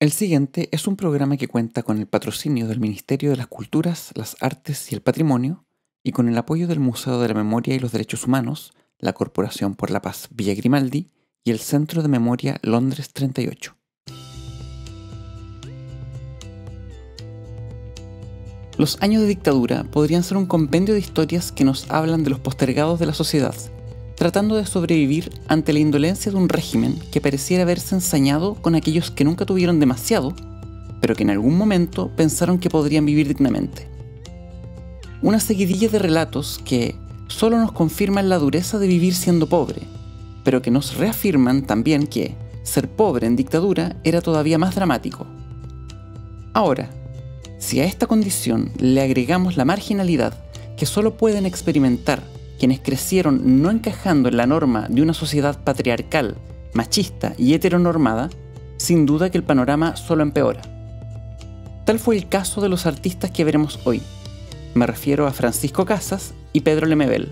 El siguiente es un programa que cuenta con el patrocinio del Ministerio de las Culturas, las Artes y el Patrimonio y con el apoyo del Museo de la Memoria y los Derechos Humanos, la Corporación por la Paz Villa Grimaldi y el Centro de Memoria Londres 38. Los años de dictadura podrían ser un compendio de historias que nos hablan de los postergados de la sociedad, tratando de sobrevivir ante la indolencia de un régimen que pareciera haberse ensañado con aquellos que nunca tuvieron demasiado, pero que en algún momento pensaron que podrían vivir dignamente. Una seguidilla de relatos que solo nos confirman la dureza de vivir siendo pobre, pero que nos reafirman también que ser pobre en dictadura era todavía más dramático. Ahora, si a esta condición le agregamos la marginalidad que solo pueden experimentar quienes crecieron no encajando en la norma de una sociedad patriarcal, machista y heteronormada, sin duda que el panorama solo empeora. Tal fue el caso de los artistas que veremos hoy. Me refiero a Francisco Casas y Pedro Lemebel,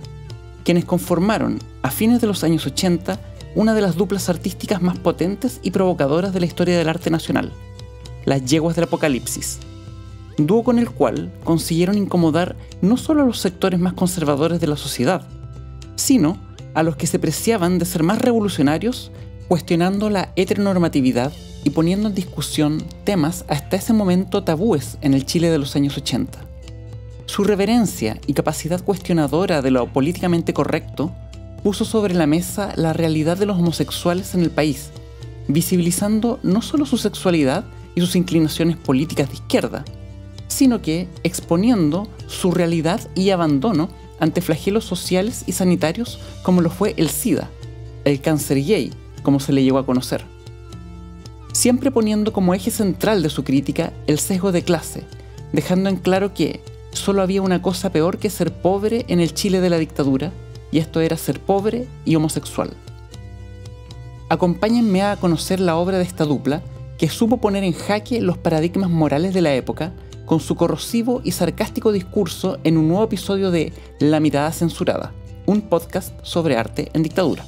quienes conformaron, a fines de los años 80, una de las duplas artísticas más potentes y provocadoras de la historia del arte nacional, las Yeguas del Apocalipsis, dúo con el cual consiguieron incomodar no solo a los sectores más conservadores de la sociedad, sino a los que se preciaban de ser más revolucionarios, cuestionando la heteronormatividad y poniendo en discusión temas hasta ese momento tabúes en el Chile de los años 80. Su reverencia y capacidad cuestionadora de lo políticamente correcto puso sobre la mesa la realidad de los homosexuales en el país, visibilizando no solo su sexualidad y sus inclinaciones políticas de izquierda, sino que exponiendo su realidad y abandono ante flagelos sociales y sanitarios como lo fue el SIDA, el cáncer gay, como se le llegó a conocer. Siempre poniendo como eje central de su crítica el sesgo de clase, dejando en claro que solo había una cosa peor que ser pobre en el Chile de la dictadura, y esto era ser pobre y homosexual. Acompáñenme a conocer la obra de esta dupla que supo poner en jaque los paradigmas morales de la época con su corrosivo y sarcástico discurso en un nuevo episodio de La Mirada Censurada, un podcast sobre arte en dictadura.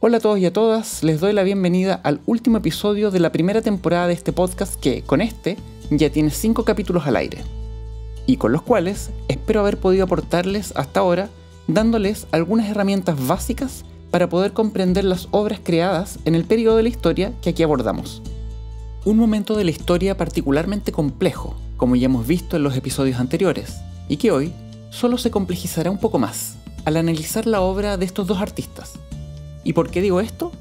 Hola a todos y a todas, les doy la bienvenida al último episodio de la primera temporada de este podcast que, con este, ya tiene 5 capítulos al aire, y con los cuales espero haber podido aportarles hasta ahora, dándoles algunas herramientas básicas para poder comprender las obras creadas en el periodo de la historia que aquí abordamos. Un momento de la historia particularmente complejo, como ya hemos visto en los episodios anteriores, y que hoy solo se complejizará un poco más al analizar la obra de estos dos artistas. ¿Y por qué digo esto?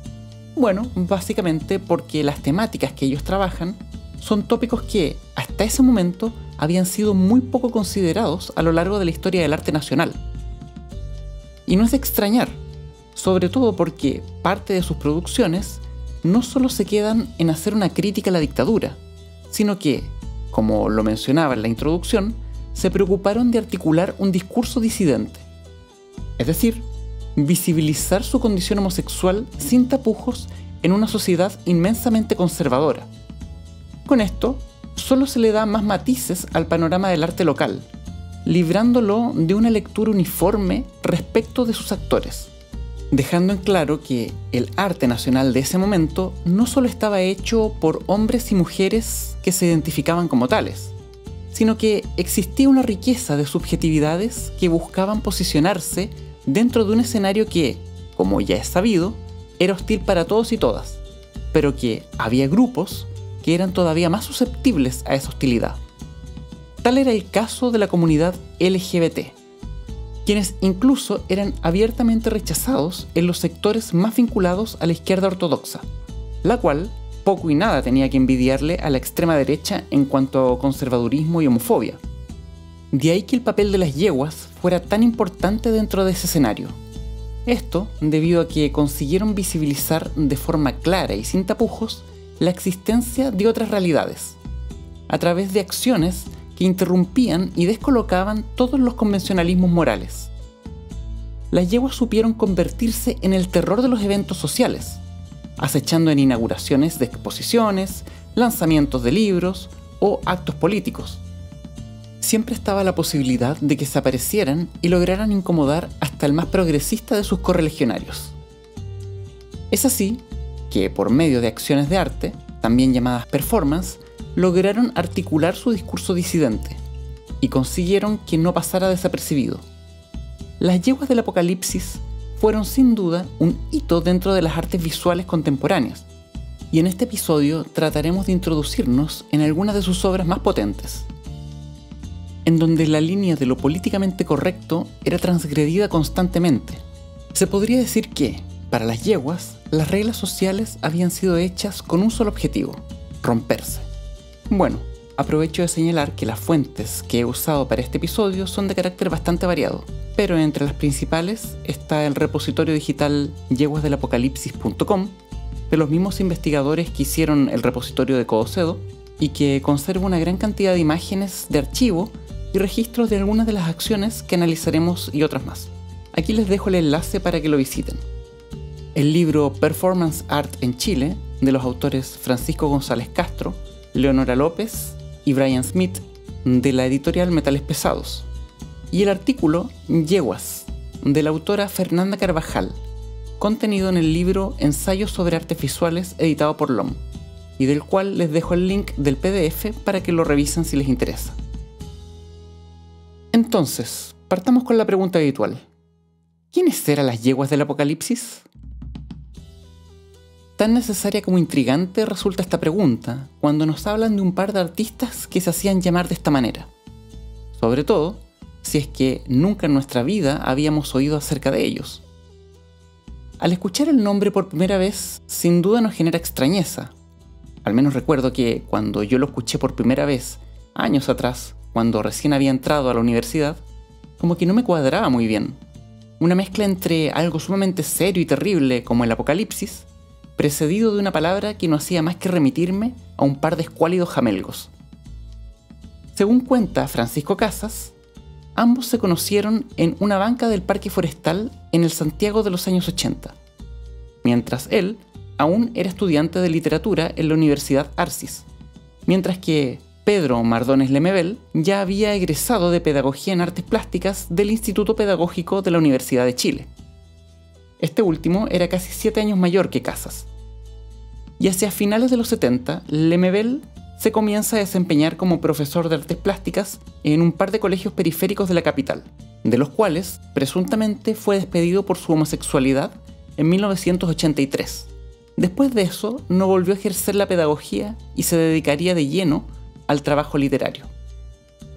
Bueno, básicamente porque las temáticas que ellos trabajan son tópicos que, hasta ese momento, habían sido muy poco considerados a lo largo de la historia del arte nacional. Y no es de extrañar, sobre todo porque parte de sus producciones no solo se quedan en hacer una crítica a la dictadura, sino que, como lo mencionaba en la introducción, se preocuparon de articular un discurso disidente. Es decir, visibilizar su condición homosexual sin tapujos en una sociedad inmensamente conservadora. Con esto, solo se le da más matices al panorama del arte local, librándolo de una lectura uniforme respecto de sus actores, dejando en claro que el arte nacional de ese momento no solo estaba hecho por hombres y mujeres que se identificaban como tales, sino que existía una riqueza de subjetividades que buscaban posicionarse dentro de un escenario que, como ya es sabido, era hostil para todos y todas, pero que había grupos que eran todavía más susceptibles a esa hostilidad. Tal era el caso de la comunidad LGBT, quienes incluso eran abiertamente rechazados en los sectores más vinculados a la izquierda ortodoxa, la cual poco y nada tenía que envidiarle a la extrema derecha en cuanto a conservadurismo y homofobia. De ahí que el papel de las yeguas fuera tan importante dentro de ese escenario. Esto debido a que consiguieron visibilizar de forma clara y sin tapujos la existencia de otras realidades, a través de acciones que interrumpían y descolocaban todos los convencionalismos morales. Las yeguas supieron convertirse en el terror de los eventos sociales, acechando en inauguraciones de exposiciones, lanzamientos de libros o actos políticos. Siempre estaba la posibilidad de que se aparecieran y lograran incomodar hasta el más progresista de sus correligionarios. Es así que, por medio de acciones de arte, también llamadas performance, lograron articular su discurso disidente y consiguieron que no pasara desapercibido. Las yeguas del apocalipsis fueron sin duda un hito dentro de las artes visuales contemporáneas, y en este episodio trataremos de introducirnos en algunas de sus obras más potentes, en donde la línea de lo políticamente correcto era transgredida constantemente. Se podría decir que, para las yeguas, las reglas sociales habían sido hechas con un solo objetivo: romperse. Bueno, aprovecho de señalar que las fuentes que he usado para este episodio son de carácter bastante variado, pero entre las principales está el repositorio digital yeguasdelapocalipsis.com, de los mismos investigadores que hicieron el repositorio de Codocedo, y que conserva una gran cantidad de imágenes de archivo y registros de algunas de las acciones que analizaremos y otras más. Aquí les dejo el enlace para que lo visiten. El libro Performance Art en Chile, de los autores Francisco González Castro, Leonora López y Brian Smith, de la editorial Metales Pesados. Y el artículo Yeguas, de la autora Fernanda Carvajal, contenido en el libro Ensayos sobre Artes Visuales, editado por LOM, y del cual les dejo el link del PDF para que lo revisen si les interesa. Entonces, partamos con la pregunta habitual. ¿Quiénes eran las yeguas del apocalipsis? Tan necesaria como intrigante resulta esta pregunta cuando nos hablan de un par de artistas que se hacían llamar de esta manera. Sobre todo, si es que nunca en nuestra vida habíamos oído acerca de ellos. Al escuchar el nombre por primera vez, sin duda nos genera extrañeza. Al menos recuerdo que cuando yo lo escuché por primera vez, años atrás, cuando recién había entrado a la universidad, como que no me cuadraba muy bien. Una mezcla entre algo sumamente serio y terrible como el apocalipsis, precedido de una palabra que no hacía más que remitirme a un par de escuálidos jamelgos. Según cuenta Francisco Casas, ambos se conocieron en una banca del Parque Forestal en el Santiago de los años 80, mientras él aún era estudiante de literatura en la Universidad Arcis, mientras que Pedro Mardones Lemebel ya había egresado de Pedagogía en Artes Plásticas del Instituto Pedagógico de la Universidad de Chile. Este último era casi 7 años mayor que Casas. Y hacia finales de los 70, Lemebel se comienza a desempeñar como profesor de artes plásticas en un par de colegios periféricos de la capital, de los cuales presuntamente fue despedido por su homosexualidad en 1983. Después de eso, no volvió a ejercer la pedagogía y se dedicaría de lleno al trabajo literario.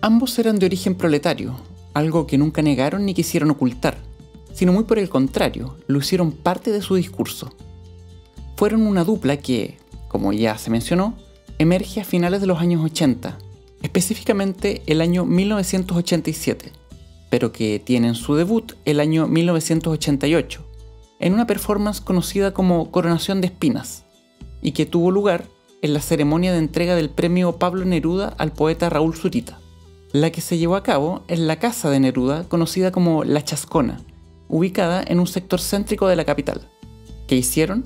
Ambos eran de origen proletario, algo que nunca negaron ni quisieron ocultar, sino muy por el contrario, lo hicieron parte de su discurso. Fueron una dupla que, como ya se mencionó, emerge a finales de los años 80, específicamente el año 1987, pero que tienen su debut el año 1988, en una performance conocida como Coronación de Espinas, y que tuvo lugar en la ceremonia de entrega del premio Pablo Neruda al poeta Raúl Zurita, la que se llevó a cabo en la casa de Neruda conocida como La Chascona, ubicada en un sector céntrico de la capital. ¿Qué hicieron?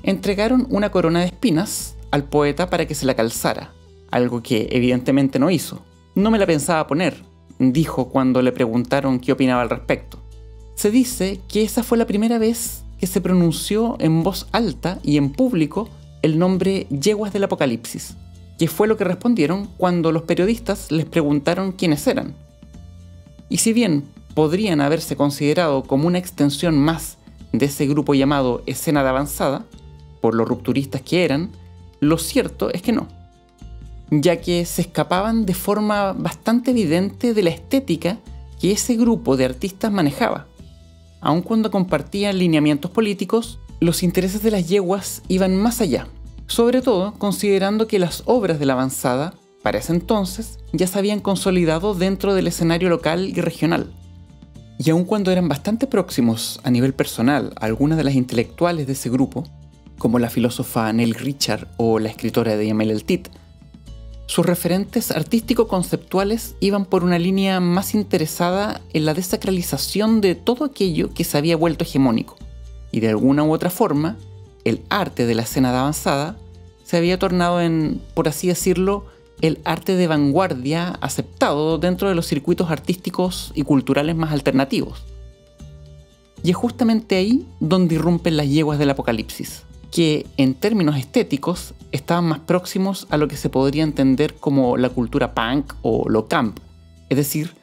Entregaron una corona de espinas al poeta para que se la calzara, algo que evidentemente no hizo. No me la pensaba poner, dijo cuando le preguntaron qué opinaba al respecto. Se dice que esa fue la primera vez que se pronunció en voz alta y en público el nombre Yeguas del Apocalipsis, que fue lo que respondieron cuando los periodistas les preguntaron quiénes eran. Y si bien podrían haberse considerado como una extensión más de ese grupo llamado Escena de Avanzada, por lo rupturistas que eran, lo cierto es que no, ya que se escapaban de forma bastante evidente de la estética que ese grupo de artistas manejaba. Aun cuando compartían lineamientos políticos, los intereses de las yeguas iban más allá, sobre todo considerando que las obras de la avanzada, para ese entonces, ya se habían consolidado dentro del escenario local y regional. Y aun cuando eran bastante próximos a nivel personal a algunas de las intelectuales de ese grupo, como la filósofa Nelly Richard o la escritora Diamel El Tit, sus referentes artístico-conceptuales iban por una línea más interesada en la desacralización de todo aquello que se había vuelto hegemónico, y de alguna u otra forma, el arte de la escena de avanzada se había tornado en, por así decirlo, el arte de vanguardia aceptado dentro de los circuitos artísticos y culturales más alternativos. Y es justamente ahí donde irrumpen las yeguas del apocalipsis, que en términos estéticos estaban más próximos a lo que se podría entender como la cultura punk o lo camp, es decir,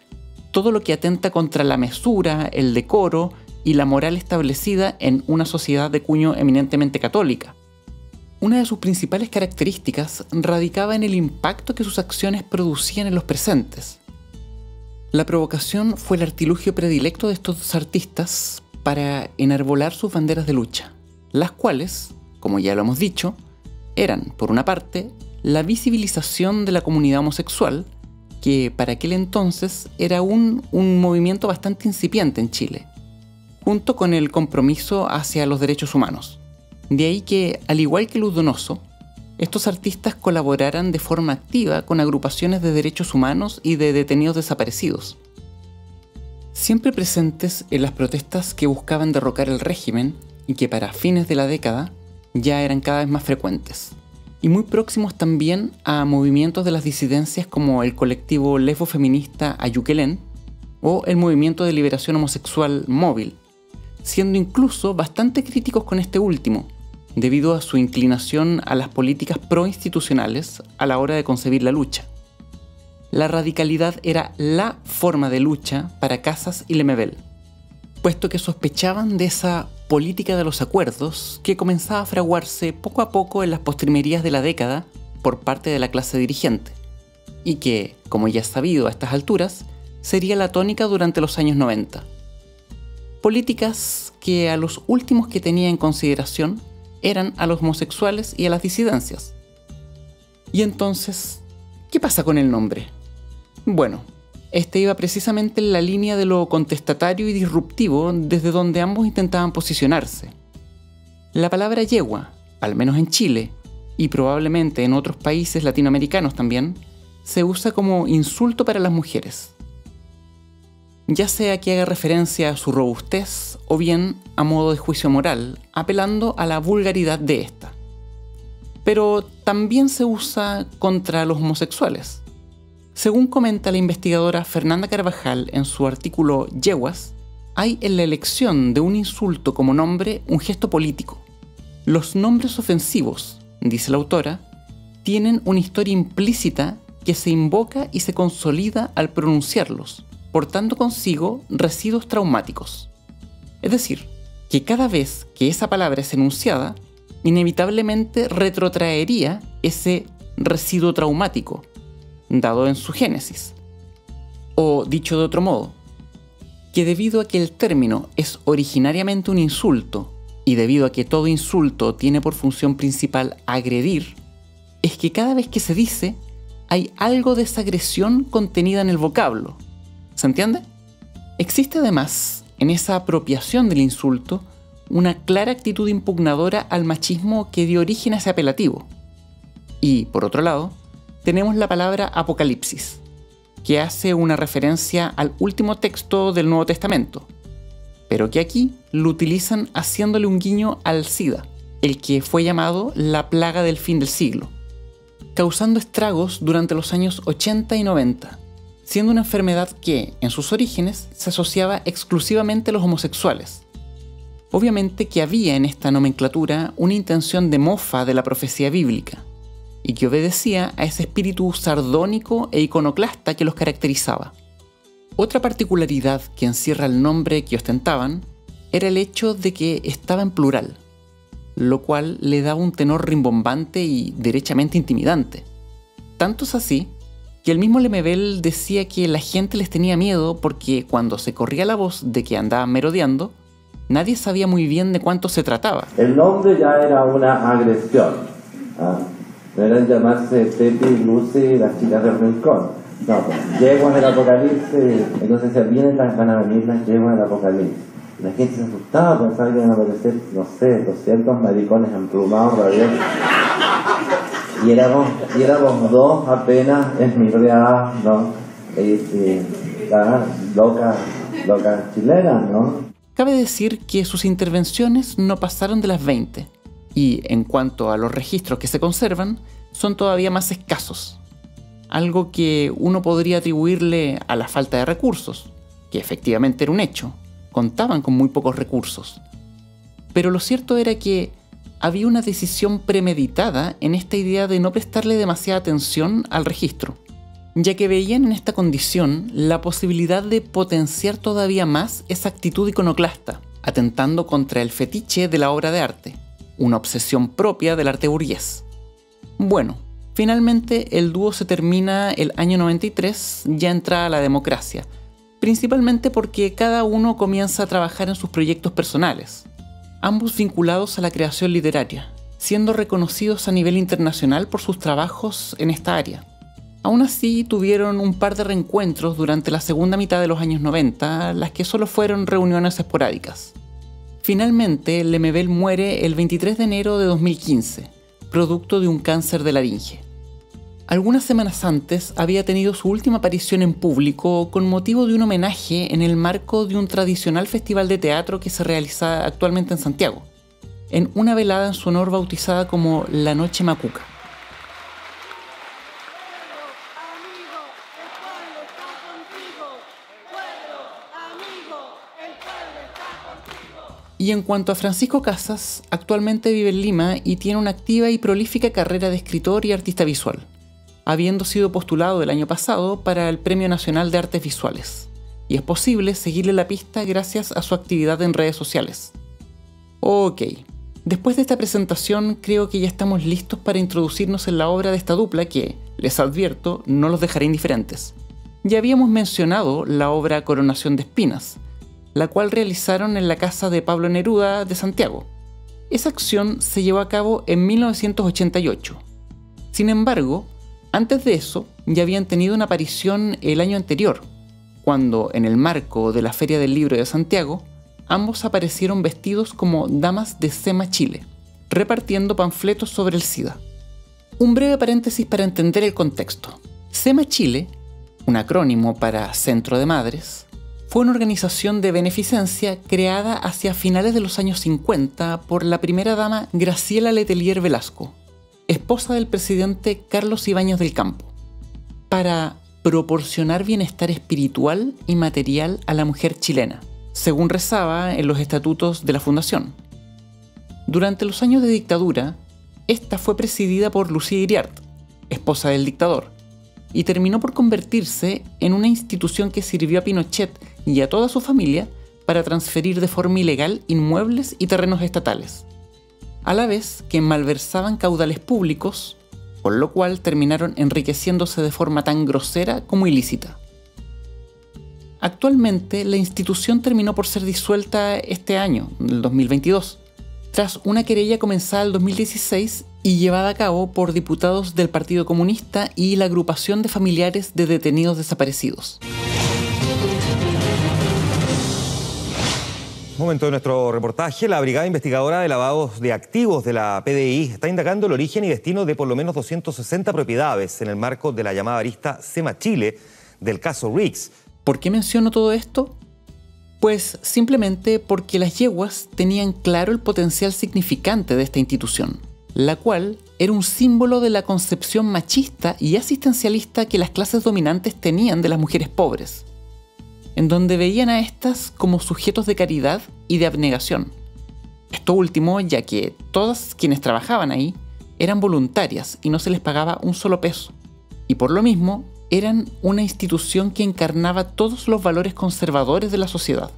todo lo que atenta contra la mesura, el decoro y la moral establecida en una sociedad de cuño eminentemente católica. Una de sus principales características radicaba en el impacto que sus acciones producían en los presentes. La provocación fue el artilugio predilecto de estos artistas para enarbolar sus banderas de lucha, las cuales, como ya lo hemos dicho, eran, por una parte, la visibilización de la comunidad homosexual, que para aquel entonces era un movimiento bastante incipiente en Chile, junto con el compromiso hacia los derechos humanos. De ahí que, al igual que Luz Donoso, estos artistas colaboraran de forma activa con agrupaciones de derechos humanos y de detenidos desaparecidos. Siempre presentes en las protestas que buscaban derrocar el régimen y que para fines de la década ya eran cada vez más frecuentes, y muy próximos también a movimientos de las disidencias como el colectivo lesbo-feminista Ayuquelén o el movimiento de liberación homosexual Móvil, siendo incluso bastante críticos con este último, debido a su inclinación a las políticas proinstitucionales a la hora de concebir la lucha. La radicalidad era la forma de lucha para Casas y Lemebel, puesto que sospechaban de esa política de los acuerdos que comenzaba a fraguarse poco a poco en las postrimerías de la década por parte de la clase dirigente, y que, como ya es sabido a estas alturas, sería la tónica durante los años 90. Políticas que a los últimos que tenía en consideración eran a los homosexuales y a las disidencias. Y entonces, ¿qué pasa con el nombre? Bueno, este iba precisamente en la línea de lo contestatario y disruptivo desde donde ambos intentaban posicionarse. La palabra yegua, al menos en Chile, y probablemente en otros países latinoamericanos también, se usa como insulto para las mujeres, ya sea que haga referencia a su robustez o bien a modo de juicio moral, apelando a la vulgaridad de esta. Pero también se usa contra los homosexuales. Según comenta la investigadora Fernanda Carvajal en su artículo Yeguas, hay en la elección de un insulto como nombre un gesto político. Los nombres ofensivos, dice la autora, tienen una historia implícita que se invoca y se consolida al pronunciarlos, portando consigo residuos traumáticos. Es decir, que cada vez que esa palabra es enunciada, inevitablemente retrotraería ese residuo traumático, dado en su génesis. O dicho de otro modo, que debido a que el término es originariamente un insulto, y debido a que todo insulto tiene por función principal agredir, es que cada vez que se dice, hay algo de esa agresión contenida en el vocablo. ¿Se entiende? Existe además, en esa apropiación del insulto, una clara actitud impugnadora al machismo que dio origen a ese apelativo. Y, por otro lado, tenemos la palabra apocalipsis, que hace una referencia al último texto del Nuevo Testamento, pero que aquí lo utilizan haciéndole un guiño al SIDA, el que fue llamado la plaga del fin del siglo, causando estragos durante los años 80 y 90, siendo una enfermedad que, en sus orígenes, se asociaba exclusivamente a los homosexuales. Obviamente que había en esta nomenclatura una intención de mofa de la profecía bíblica, y que obedecía a ese espíritu sardónico e iconoclasta que los caracterizaba. Otra particularidad que encierra el nombre que ostentaban era el hecho de que estaba en plural, lo cual le daba un tenor rimbombante y derechamente intimidante. Tanto es así que el mismo Lemebel decía que la gente les tenía miedo porque cuando se corría la voz de que andaban merodeando, nadie sabía muy bien de cuánto se trataba. El nombre ya era una agresión. No eran llamarse Pepe y Lucy, las chicas del rincón. No, pues, yeguas del apocalipsis. Entonces van a venir las yeguas del apocalipsis. La gente se asustaba, pensaba que iban a aparecer, no sé, 200 maricones emplumados, rabiosos. Y éramos dos apenas esmirreadas, ¿no? Locas chilenas, ¿no? Cabe decir que sus intervenciones no pasaron de las 20, y en cuanto a los registros que se conservan, son todavía más escasos. Algo que uno podría atribuirle a la falta de recursos, que efectivamente era un hecho, contaban con muy pocos recursos. Pero lo cierto era que había una decisión premeditada en esta idea de no prestarle demasiada atención al registro, ya que veían en esta condición la posibilidad de potenciar todavía más esa actitud iconoclasta, atentando contra el fetiche de la obra de arte, una obsesión propia del arte burgués. Bueno, finalmente el dúo se termina el año 93, ya entrada la democracia, principalmente porque cada uno comienza a trabajar en sus proyectos personales, ambos vinculados a la creación literaria, siendo reconocidos a nivel internacional por sus trabajos en esta área. Aún así, tuvieron un par de reencuentros durante la segunda mitad de los años 90, las que solo fueron reuniones esporádicas. Finalmente, Lemebel muere el 23 de enero de 2015, producto de un cáncer de laringe. Algunas semanas antes había tenido su última aparición en público con motivo de un homenaje en el marco de un tradicional festival de teatro que se realiza actualmente en Santiago, en una velada en su honor bautizada como La Noche Macuca. Y en cuanto a Francisco Casas, actualmente vive en Lima y tiene una activa y prolífica carrera de escritor y artista visual, habiendo sido postulado el año pasado para el Premio Nacional de Artes Visuales, y es posible seguirle la pista gracias a su actividad en redes sociales. Ok, después de esta presentación creo que ya estamos listos para introducirnos en la obra de esta dupla que, les advierto, no los dejaré indiferentes. Ya habíamos mencionado la obra Coronación de Espinas, la cual realizaron en la casa de Pablo Neruda de Santiago. Esa acción se llevó a cabo en 1988. Sin embargo, antes de eso, ya habían tenido una aparición el año anterior, cuando, en el marco de la Feria del Libro de Santiago, ambos aparecieron vestidos como damas de SEMA Chile, repartiendo panfletos sobre el SIDA. Un breve paréntesis para entender el contexto. SEMA Chile, un acrónimo para Centro de Madres, fue una organización de beneficencia creada hacia finales de los años 50 por la primera dama Graciela Letelier Velasco, esposa del presidente Carlos Ibáñez del Campo, para proporcionar bienestar espiritual y material a la mujer chilena, según rezaba en los estatutos de la fundación. Durante los años de dictadura, esta fue presidida por Lucía Iriart, esposa del dictador, y terminó por convertirse en una institución que sirvió a Pinochet y a toda su familia para transferir de forma ilegal inmuebles y terrenos estatales, a la vez que malversaban caudales públicos, con lo cual terminaron enriqueciéndose de forma tan grosera como ilícita. Actualmente, la institución terminó por ser disuelta este año, el 2022, tras una querella comenzada en 2016 y llevada a cabo por diputados del Partido Comunista y la agrupación de familiares de detenidos desaparecidos. Momento de nuestro reportaje. La Brigada Investigadora de Lavados de Activos de la PDI está indagando el origen y destino de por lo menos 260 propiedades en el marco de la llamada arista SEMA Chile del caso Riggs. ¿Por qué menciono todo esto? Pues simplemente porque las yeguas tenían claro el potencial significante de esta institución, la cual era un símbolo de la concepción machista y asistencialista que las clases dominantes tenían de las mujeres pobres, en donde veían a estas como sujetos de caridad y de abnegación. Esto último ya que todas quienes trabajaban ahí eran voluntarias y no se les pagaba un solo peso, y por lo mismo eran una institución que encarnaba todos los valores conservadores de la sociedad.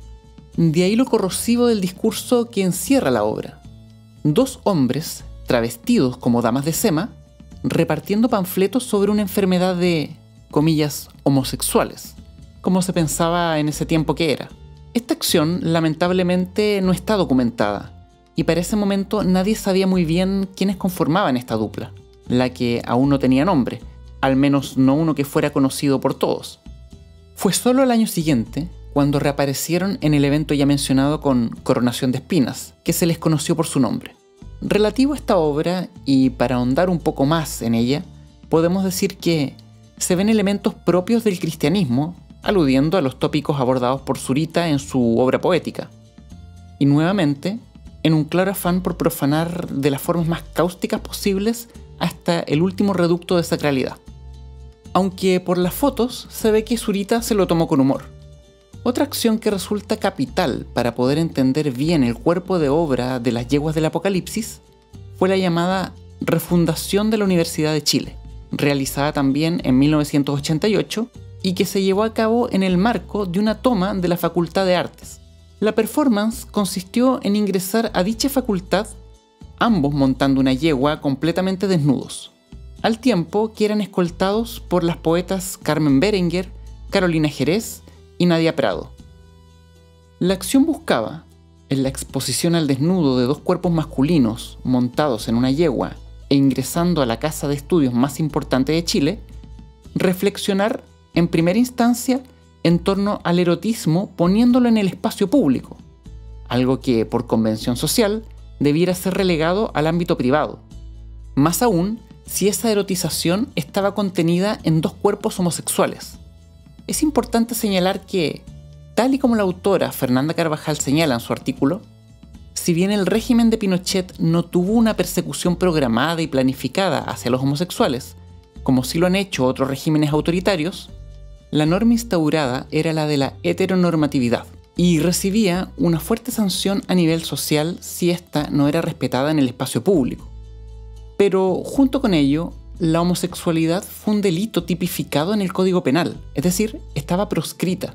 De ahí lo corrosivo del discurso que encierra la obra. Dos hombres, travestidos como damas de SEMA, repartiendo panfletos sobre una enfermedad de, comillas, homosexuales, como se pensaba en ese tiempo que era. Esta acción, lamentablemente, no está documentada, y para ese momento nadie sabía muy bien quiénes conformaban esta dupla, la que aún no tenía nombre, al menos no uno que fuera conocido por todos. Fue solo al año siguiente cuando reaparecieron en el evento ya mencionado con Coronación de Espinas, que se les conoció por su nombre. Relativo a esta obra, y para ahondar un poco más en ella, podemos decir que se ven elementos propios del cristianismo, aludiendo a los tópicos abordados por Zurita en su obra poética, y nuevamente en un claro afán por profanar de las formas más cáusticas posibles hasta el último reducto de sacralidad. Aunque por las fotos se ve que Zurita se lo tomó con humor. Otra acción que resulta capital para poder entender bien el cuerpo de obra de las yeguas del Apocalipsis fue la llamada refundación de la Universidad de Chile, realizada también en 1988 y que se llevó a cabo en el marco de una toma de la Facultad de Artes. La performance consistió en ingresar a dicha facultad, ambos montando una yegua completamente desnudos, al tiempo que eran escoltados por las poetas Carmen Berenguer, Carolina Jerez y Nadia Prado. La acción buscaba, en la exposición al desnudo de dos cuerpos masculinos montados en una yegua e ingresando a la casa de estudios más importante de Chile, reflexionar en primera instancia en torno al erotismo poniéndolo en el espacio público, algo que por convención social debiera ser relegado al ámbito privado, más aún si esa erotización estaba contenida en dos cuerpos homosexuales. Es importante señalar que, tal y como la autora Fernanda Carvajal señala en su artículo, si bien el régimen de Pinochet no tuvo una persecución programada y planificada hacia los homosexuales, como sí lo han hecho otros regímenes autoritarios, la norma instaurada era la de la heteronormatividad y recibía una fuerte sanción a nivel social si ésta no era respetada en el espacio público. Pero junto con ello, la homosexualidad fue un delito tipificado en el Código Penal, es decir, estaba proscrita.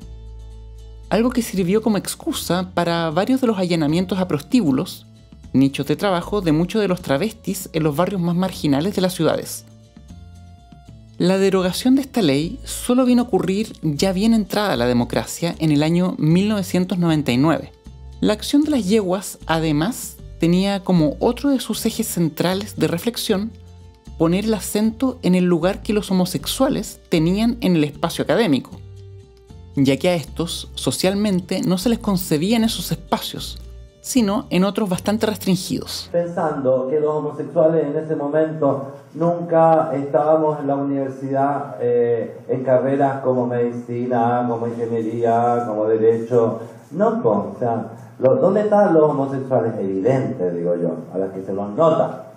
Algo que sirvió como excusa para varios de los allanamientos a prostíbulos, nichos de trabajo de muchos de los travestis en los barrios más marginales de las ciudades. La derogación de esta ley solo vino a ocurrir ya bien entrada la democracia en el año 1999. La acción de las yeguas, además, tenía como otro de sus ejes centrales de reflexión poner el acento en el lugar que los homosexuales tenían en el espacio académico, ya que a estos socialmente no se les concebía en esos espacios, sino en otros bastante restringidos. Pensando que los homosexuales en ese momento nunca estábamos en la universidad en carreras como medicina, como ingeniería, como derecho, no, o sea, ¿dónde están los homosexuales? Evidentes, digo yo, a las que se los nota,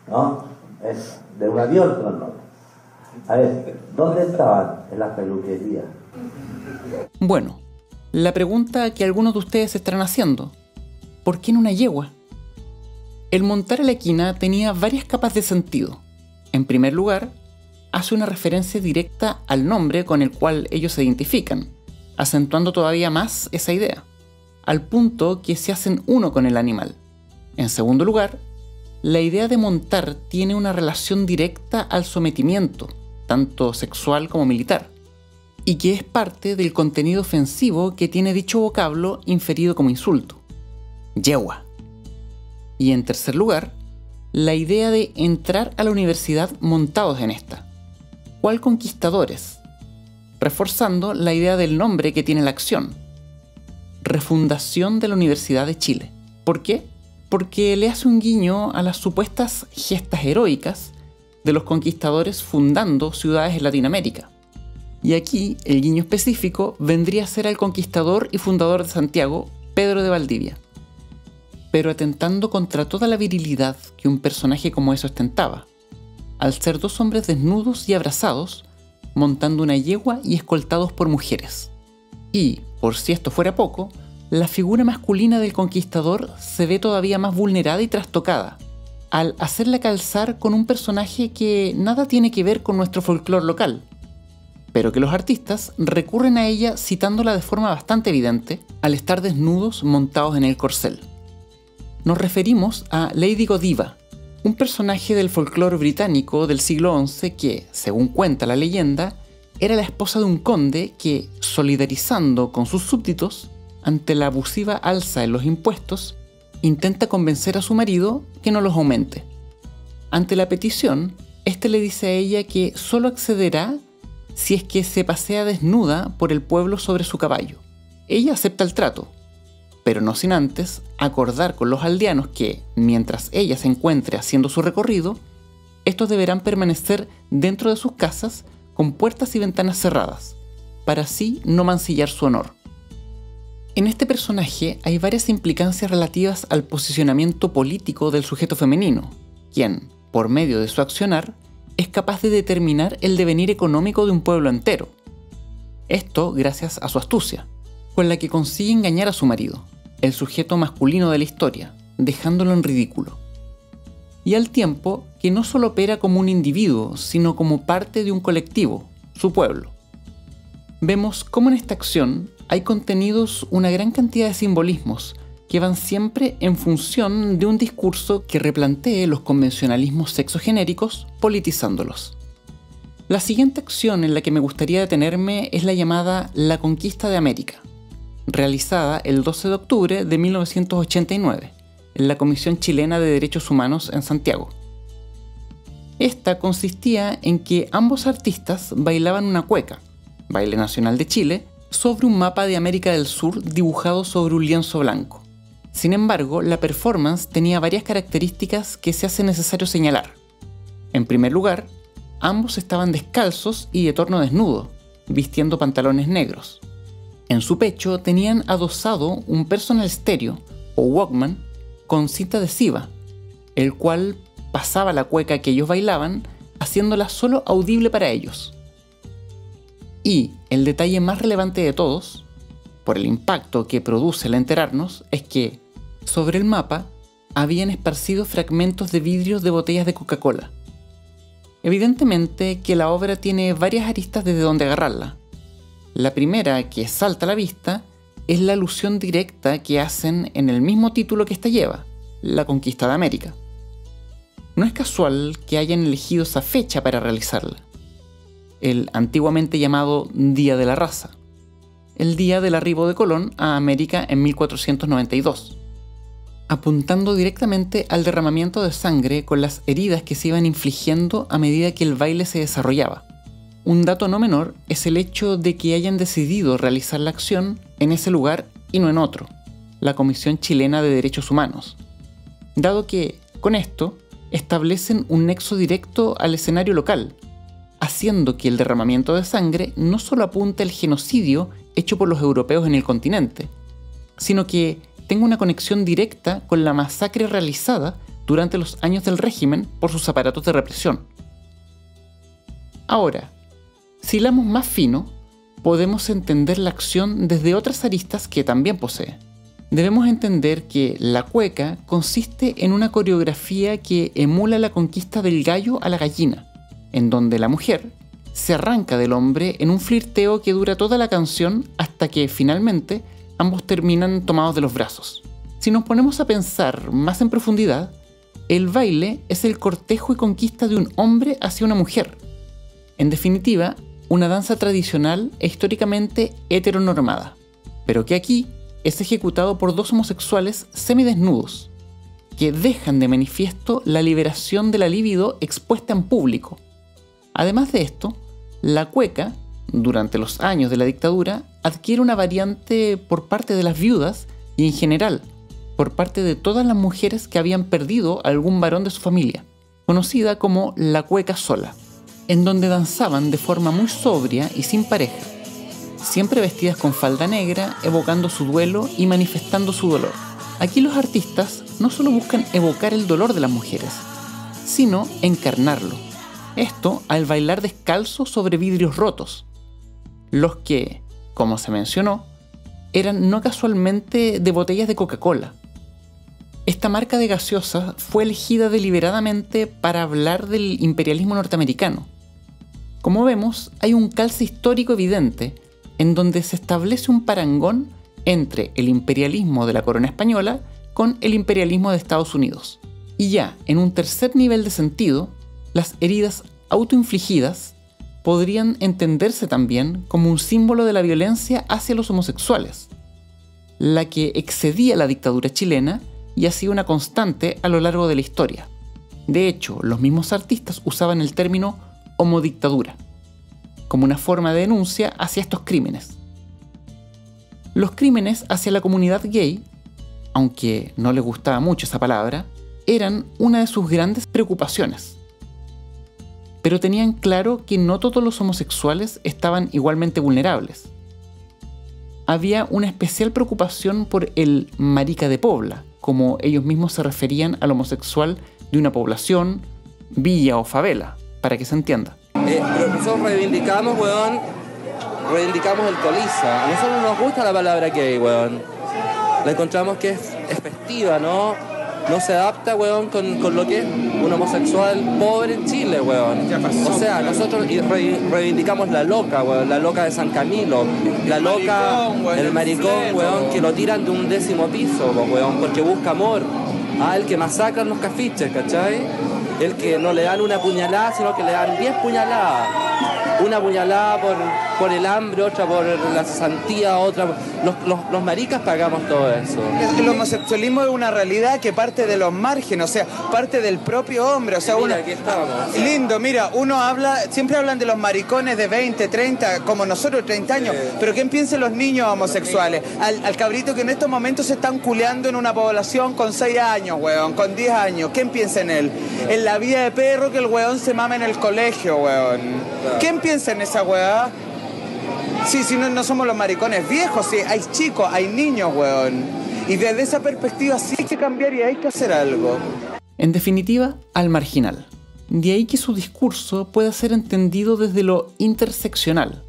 ¿no? Es de una y otra nota. A ver, ¿dónde estaban? En la peluquería. Bueno, la pregunta que algunos de ustedes estarán haciendo: ¿por qué en una yegua? El montar a la equina tenía varias capas de sentido. En primer lugar, hace una referencia directa al nombre con el cual ellos se identifican, acentuando todavía más esa idea, al punto que se hacen uno con el animal. En segundo lugar, la idea de montar tiene una relación directa al sometimiento, tanto sexual como militar, y que es parte del contenido ofensivo que tiene dicho vocablo inferido como insulto: yegua. Y en tercer lugar, la idea de entrar a la universidad montados en esta, cual conquistadores, reforzando la idea del nombre que tiene la acción: refundación de la Universidad de Chile. ¿Por qué? Porque le hace un guiño a las supuestas gestas heroicas de los conquistadores fundando ciudades en Latinoamérica. Y aquí el guiño específico vendría a ser al conquistador y fundador de Santiago, Pedro de Valdivia, pero atentando contra toda la virilidad que un personaje como ese ostentaba, al ser dos hombres desnudos y abrazados, montando una yegua y escoltados por mujeres. Y, por si esto fuera poco, la figura masculina del conquistador se ve todavía más vulnerada y trastocada, al hacerla calzar con un personaje que nada tiene que ver con nuestro folclore local, pero que los artistas recurren a ella citándola de forma bastante evidente al estar desnudos montados en el corcel. Nos referimos a Lady Godiva, un personaje del folclore británico del siglo XI que, según cuenta la leyenda, era la esposa de un conde que, solidarizando con sus súbditos ante la abusiva alza en los impuestos, intenta convencer a su marido que no los aumente. Ante la petición, este le dice a ella que solo accederá si es que se pasea desnuda por el pueblo sobre su caballo. Ella acepta el trato, pero no sin antes acordar con los aldeanos que, mientras ella se encuentre haciendo su recorrido, estos deberán permanecer dentro de sus casas con puertas y ventanas cerradas, para así no mancillar su honor. En este personaje hay varias implicancias relativas al posicionamiento político del sujeto femenino, quien, por medio de su accionar, es capaz de determinar el devenir económico de un pueblo entero. Esto gracias a su astucia, con la que consigue engañar a su marido, el sujeto masculino de la historia, dejándolo en ridículo. Y al tiempo que no solo opera como un individuo, sino como parte de un colectivo, su pueblo. Vemos cómo en esta acción hay contenidos una gran cantidad de simbolismos que van siempre en función de un discurso que replantee los convencionalismos sexogenéricos, politizándolos. La siguiente acción en la que me gustaría detenerme es la llamada La Conquista de América, realizada el 12 de octubre de 1989 en la Comisión Chilena de Derechos Humanos en Santiago. Esta consistía en que ambos artistas bailaban una cueca, baile nacional de Chile, sobre un mapa de América del Sur dibujado sobre un lienzo blanco. Sin embargo, la performance tenía varias características que se hace necesario señalar. En primer lugar, ambos estaban descalzos y de torno desnudo, vistiendo pantalones negros. En su pecho tenían adosado un personal stereo, o Walkman, con cinta adhesiva, el cual pasaba la cueca que ellos bailaban, haciéndola solo audible para ellos. Y el detalle más relevante de todos, por el impacto que produce al enterarnos, es que sobre el mapa habían esparcido fragmentos de vidrios de botellas de Coca-Cola. Evidentemente que la obra tiene varias aristas desde donde agarrarla. La primera que salta a la vista es la alusión directa que hacen en el mismo título que esta lleva, La Conquista de América. No es casual que hayan elegido esa fecha para realizarla, el antiguamente llamado Día de la Raza, el día del arribo de Colón a América en 1492, apuntando directamente al derramamiento de sangre con las heridas que se iban infligiendo a medida que el baile se desarrollaba. Un dato no menor es el hecho de que hayan decidido realizar la acción en ese lugar y no en otro, la Comisión Chilena de Derechos Humanos, dado que, con esto, establecen un nexo directo al escenario local, haciendo que el derramamiento de sangre no solo apunte al genocidio hecho por los europeos en el continente, sino que tenga una conexión directa con la masacre realizada durante los años del régimen por sus aparatos de represión. Ahora, si hilamos más fino, podemos entender la acción desde otras aristas que también posee. Debemos entender que la cueca consiste en una coreografía que emula la conquista del gallo a la gallina, en donde la mujer se arranca del hombre en un flirteo que dura toda la canción hasta que, finalmente, ambos terminan tomados de los brazos. Si nos ponemos a pensar más en profundidad, el baile es el cortejo y conquista de un hombre hacia una mujer. En definitiva, una danza tradicional e históricamente heteronormada, pero que aquí es ejecutado por dos homosexuales semidesnudos, que dejan de manifiesto la liberación de la libido expuesta en público. Además de esto, la cueca, durante los años de la dictadura, adquiere una variante por parte de las viudas y en general por parte de todas las mujeres que habían perdido a algún varón de su familia, conocida como la cueca sola, en donde danzaban de forma muy sobria y sin pareja, siempre vestidas con falda negra, evocando su duelo y manifestando su dolor. Aquí los artistas no solo buscan evocar el dolor de las mujeres, sino encarnarlo. Esto al bailar descalzo sobre vidrios rotos, los que, como se mencionó, eran no casualmente de botellas de Coca-Cola. Esta marca de gaseosa fue elegida deliberadamente para hablar del imperialismo norteamericano. Como vemos, hay un calce histórico evidente en donde se establece un parangón entre el imperialismo de la corona española con el imperialismo de Estados Unidos. Y ya, en un tercer nivel de sentido, las heridas autoinfligidas podrían entenderse también como un símbolo de la violencia hacia los homosexuales, la que excedía la dictadura chilena y ha sido una constante a lo largo de la historia. De hecho, los mismos artistas usaban el término homodictadura como una forma de denuncia hacia estos crímenes. Los crímenes hacia la comunidad gay, aunque no les gustaba mucho esa palabra, eran una de sus grandes preocupaciones. Pero tenían claro que no todos los homosexuales estaban igualmente vulnerables. Había una especial preocupación por el marica de pobla, como ellos mismos se referían al homosexual de una población, villa o favela, para que se entienda. Nosotros reivindicamos, weón, reivindicamos el colisa. A nosotros nos gusta la palabra gay, weón. La encontramos que es festiva, ¿no? No se adapta, weón, con lo que es un homosexual pobre en Chile, weón. O sea, nosotros reivindicamos la loca, weón, la loca de San Camilo, la loca, el maricón, weón, que lo tiran de un 10º piso, weón, porque busca amor. El que masacran los cafiches, ¿cachai? El que no le dan una puñalada, sino que le dan 10 puñaladas. Una puñalada por el hambre, otra por la cesantía, otra... Los maricas pagamos todo eso. El homosexualismo es una realidad que parte de los márgenes, o sea, parte del propio hombre. O sea, mira, aquí estamos. Lindo, mira, uno habla, siempre hablan de los maricones de 20, 30, como nosotros, 30 años, pero ¿quién piensa en los niños homosexuales? Al cabrito que en estos momentos se están culeando en una población con 6 años, weón, con 10 años, ¿quién piensa en él? En la vida de perro que el weón se mama en el colegio, weón. ¿Quién piensa en esa weá? Sí, si no somos los maricones viejos, sí, hay chicos, hay niños, weón. Y desde esa perspectiva sí hay que cambiar y hay que hacer algo. En definitiva, al marginal. De ahí que su discurso pueda ser entendido desde lo interseccional,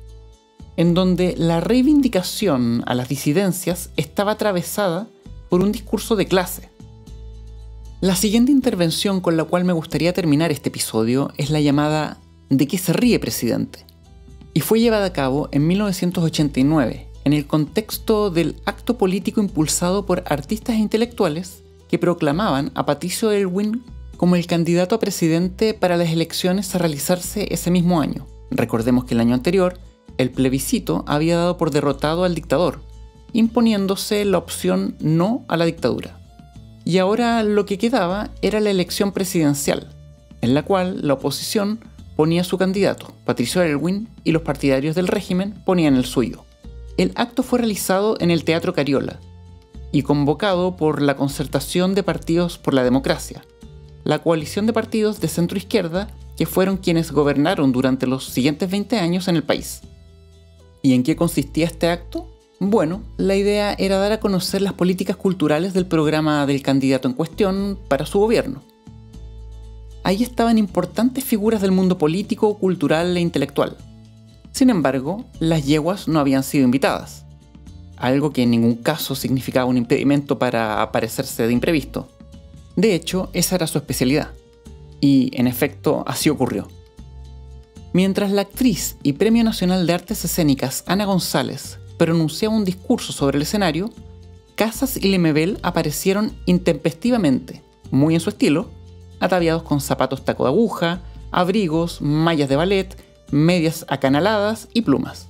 en donde la reivindicación a las disidencias estaba atravesada por un discurso de clase. La siguiente intervención con la cual me gustaría terminar este episodio es la llamada ¿De qué se ríe, presidente? Y fue llevada a cabo en 1989, en el contexto del acto político impulsado por artistas e intelectuales que proclamaban a Patricio Aylwin como el candidato a presidente para las elecciones a realizarse ese mismo año. Recordemos que el año anterior, el plebiscito había dado por derrotado al dictador, imponiéndose la opción no a la dictadura. Y ahora lo que quedaba era la elección presidencial, en la cual la oposición ponía su candidato, Patricio Aylwin, y los partidarios del régimen ponían el suyo. El acto fue realizado en el Teatro Cariola y convocado por la Concertación de Partidos por la Democracia, la coalición de partidos de centro-izquierda que fueron quienes gobernaron durante los siguientes 20 años en el país. ¿Y en qué consistía este acto? Bueno, la idea era dar a conocer las políticas culturales del programa del candidato en cuestión para su gobierno. Ahí estaban importantes figuras del mundo político, cultural e intelectual. Sin embargo, las yeguas no habían sido invitadas, algo que en ningún caso significaba un impedimento para aparecerse de imprevisto. De hecho, esa era su especialidad, y en efecto así ocurrió. Mientras la actriz y Premio Nacional de Artes Escénicas Ana González pronunciaba un discurso sobre el escenario, Casas y Lemebel aparecieron intempestivamente, muy en su estilo, ataviados con zapatos taco de aguja, abrigos, mallas de ballet, medias acanaladas y plumas,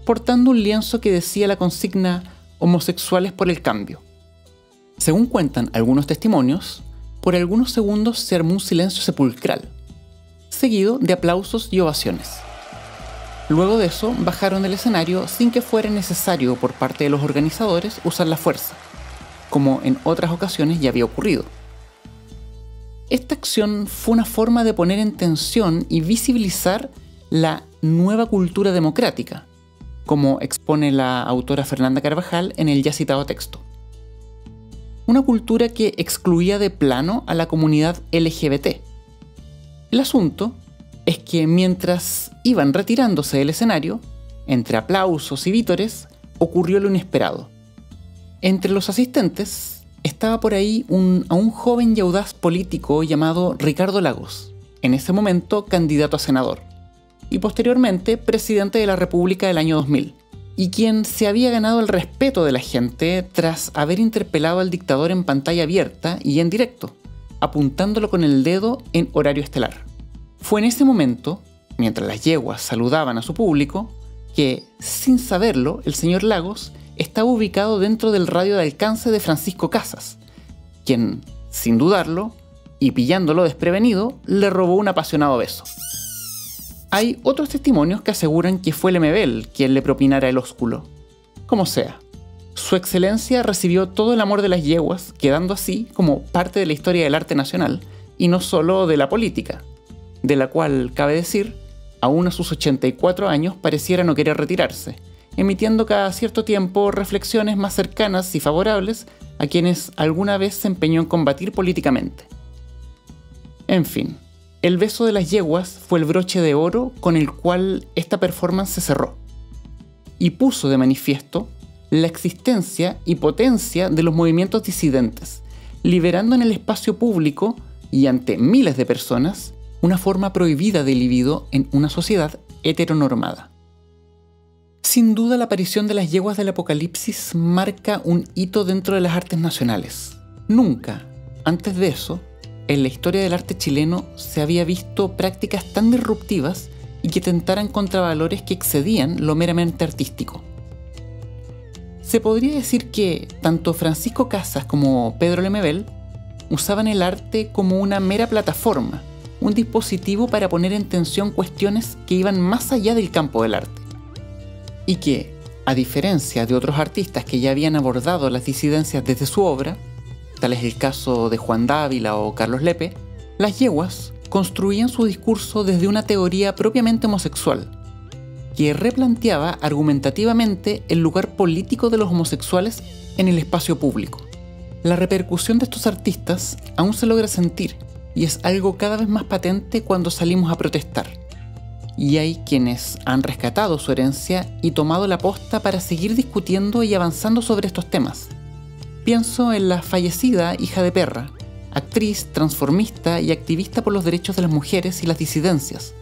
portando un lienzo que decía la consigna «Homosexuales por el cambio». Según cuentan algunos testimonios, por algunos segundos se armó un silencio sepulcral, seguido de aplausos y ovaciones. Luego de eso, bajaron del escenario sin que fuera necesario por parte de los organizadores usar la fuerza, como en otras ocasiones ya había ocurrido. Esta acción fue una forma de poner en tensión y visibilizar la nueva cultura democrática, como expone la autora Fernanda Carvajal en el ya citado texto. Una cultura que excluía de plano a la comunidad LGBT. El asunto es que mientras iban retirándose del escenario, entre aplausos y vítores, ocurrió lo inesperado. Entre los asistentes estaba por ahí un joven y audaz político llamado Ricardo Lagos, en ese momento candidato a senador, y posteriormente presidente de la República del año 2000, y quien se había ganado el respeto de la gente tras haber interpelado al dictador en pantalla abierta y en directo, apuntándolo con el dedo en horario estelar. Fue en ese momento, mientras las yeguas saludaban a su público, que, sin saberlo, el señor Lagos estaba ubicado dentro del radio de alcance de Francisco Casas, quien, sin dudarlo, y pillándolo desprevenido, le robó un apasionado beso. Hay otros testimonios que aseguran que fue Lemebel quien le propinara el ósculo. Como sea, su excelencia recibió todo el amor de las yeguas, quedando así como parte de la historia del arte nacional, y no solo de la política, de la cual, cabe decir, aún a sus 84 años pareciera no querer retirarse, emitiendo cada cierto tiempo reflexiones más cercanas y favorables a quienes alguna vez se empeñó en combatir políticamente. En fin, el beso de las yeguas fue el broche de oro con el cual esta performance se cerró. y puso de manifiesto la existencia y potencia de los movimientos disidentes, liberando en el espacio público y ante miles de personas una forma prohibida de libido en una sociedad heteronormada. Sin duda, la aparición de las yeguas del apocalipsis marca un hito dentro de las artes nacionales. Nunca, antes de eso, en la historia del arte chileno se había visto prácticas tan disruptivas y que tentaran contra valores que excedían lo meramente artístico. Se podría decir que tanto Francisco Casas como Pedro Lemebel usaban el arte como una mera plataforma, un dispositivo para poner en tensión cuestiones que iban más allá del campo del arte. Y que, a diferencia de otros artistas que ya habían abordado las disidencias desde su obra, tal es el caso de Juan Dávila o Carlos Lepe, las yeguas construían su discurso desde una teoría propiamente homosexual, que replanteaba argumentativamente el lugar político de los homosexuales en el espacio público. La repercusión de estos artistas aún se logra sentir, y es algo cada vez más patente cuando salimos a protestar. Y hay quienes han rescatado su herencia y tomado la posta para seguir discutiendo y avanzando sobre estos temas. Pienso en la fallecida Hija de Perra, actriz, transformista y activista por los derechos de las mujeres y las disidencias.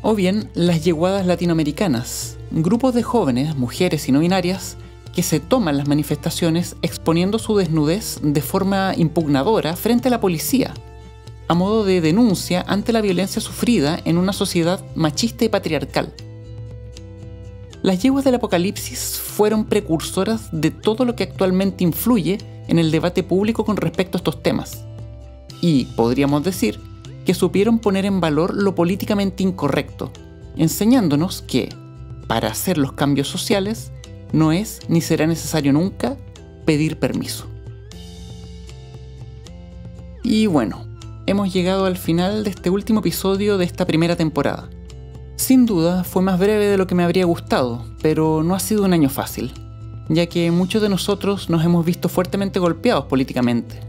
O bien las yeguadas latinoamericanas, grupos de jóvenes, mujeres y no binarias, que se toman las manifestaciones exponiendo su desnudez de forma impugnadora frente a la policía, a modo de denuncia ante la violencia sufrida en una sociedad machista y patriarcal. Las yeguas del apocalipsis fueron precursoras de todo lo que actualmente influye en el debate público con respecto a estos temas. Y podríamos decir que supieron poner en valor lo políticamente incorrecto, enseñándonos que, para hacer los cambios sociales, no es ni será necesario nunca pedir permiso. Y bueno, hemos llegado al final de este último episodio de esta primera temporada. Sin duda fue más breve de lo que me habría gustado, pero no ha sido un año fácil, ya que muchos de nosotros nos hemos visto fuertemente golpeados políticamente.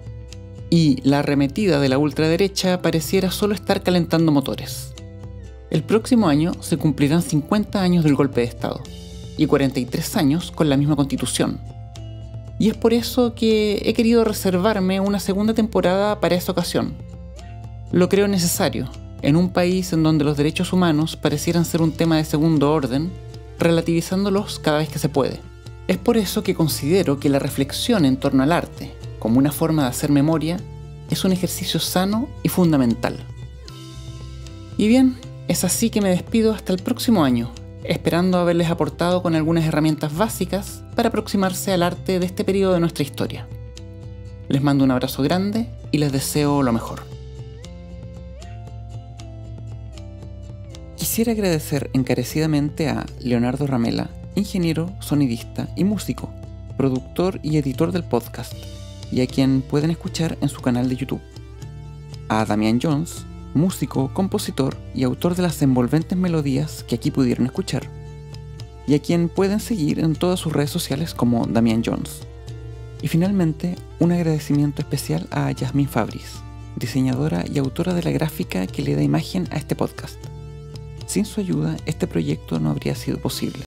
Y la arremetida de la ultraderecha pareciera solo estar calentando motores. El próximo año se cumplirán 50 años del golpe de Estado, y 43 años con la misma Constitución. Y es por eso que he querido reservarme una segunda temporada para esta ocasión. Lo creo necesario, en un país en donde los derechos humanos parecieran ser un tema de segundo orden, relativizándolos cada vez que se puede. Es por eso que considero que la reflexión en torno al arte, como una forma de hacer memoria, es un ejercicio sano y fundamental. Y bien, es así que me despido hasta el próximo año, esperando haberles aportado con algunas herramientas básicas para aproximarse al arte de este periodo de nuestra historia. Les mando un abrazo grande y les deseo lo mejor. Quisiera agradecer encarecidamente a Leonardo Ramela, ingeniero, sonidista y músico, productor y editor del podcast, y a quien pueden escuchar en su canal de YouTube. A Damián Jones, músico, compositor y autor de las envolventes melodías que aquí pudieron escuchar, y a quien pueden seguir en todas sus redes sociales como Damián Jones. Y finalmente, un agradecimiento especial a Yasmín Fabris, diseñadora y autora de la gráfica que le da imagen a este podcast. Sin su ayuda, este proyecto no habría sido posible.